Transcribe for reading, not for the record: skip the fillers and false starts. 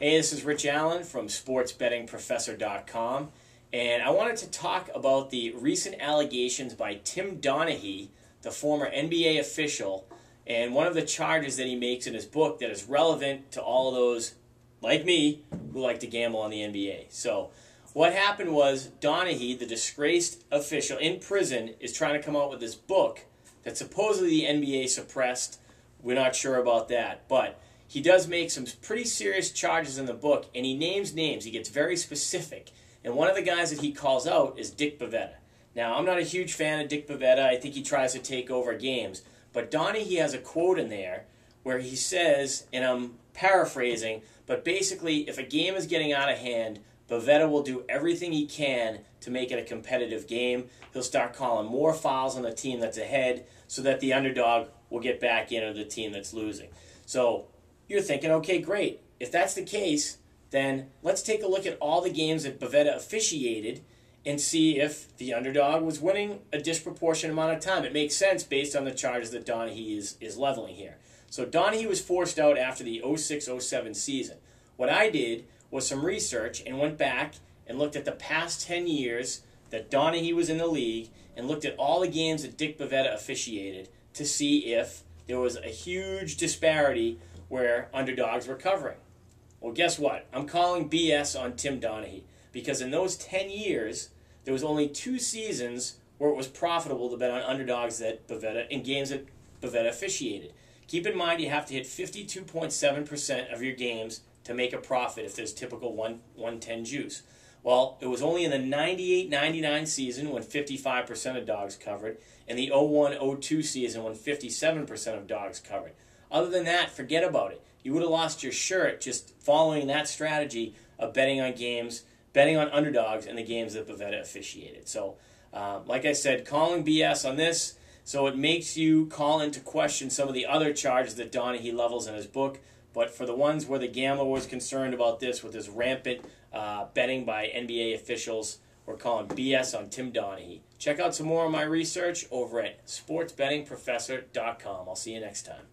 Hey, this is Rich Allen from sportsbettingprofessor.com, and I wanted to talk about the recent allegations by Tim Donaghy, the former NBA official, and one of the charges that he makes in his book that is relevant to all of those, like me, who like to gamble on the NBA. So what happened was Donaghy, the disgraced official in prison, is trying to come out with this book that supposedly the NBA suppressed. We're not sure about that, but he does make some pretty serious charges in the book, and he names names. He gets very specific. And one of the guys that he calls out is Dick Bavetta. Now, I'm not a huge fan of Dick Bavetta. I think he tries to take over games. But Donaghy has a quote in there where he says, and I'm paraphrasing, but basically, if a game is getting out of hand, Bavetta will do everything he can to make it a competitive game. He'll start calling more fouls on the team that's ahead so that the underdog will get back into the team that's losing. So you're thinking, okay, great. If that's the case, then let's take a look at all the games that Bavetta officiated and see if the underdog was winning a disproportionate amount of time. It makes sense based on the charges that Donaghy is leveling here. So Donaghy was forced out after the 06-07 season. What I did was some research and went back and looked at the past 10 years that Donaghy was in the league and looked at all the games that Dick Bavetta officiated to see if there was a huge disparity where underdogs were covering. Well, guess what? I'm calling BS on Tim Donaghy because in those 10 years, there was only 2 seasons where it was profitable to bet on underdogs that Bavetta in games that Bavetta officiated. Keep in mind you have to hit 52.7% of your games to make a profit if there's typical 110 juice. Well, it was only in the 98-99 season when 55% of dogs covered, and the 01-02 season when 57% of dogs covered. Other than that, forget about it. You would have lost your shirt just following that strategy of betting on games, betting on underdogs in the games that Bavetta officiated. So, like I said, calling BS on this, so it makes you call into question some of the other charges that Donaghy levels in his book. But for the ones where the gambler was concerned about this with his rampant betting by NBA officials, we're calling BS on Tim Donaghy. Check out some more of my research over at sportsbettingprofessor.com. I'll see you next time.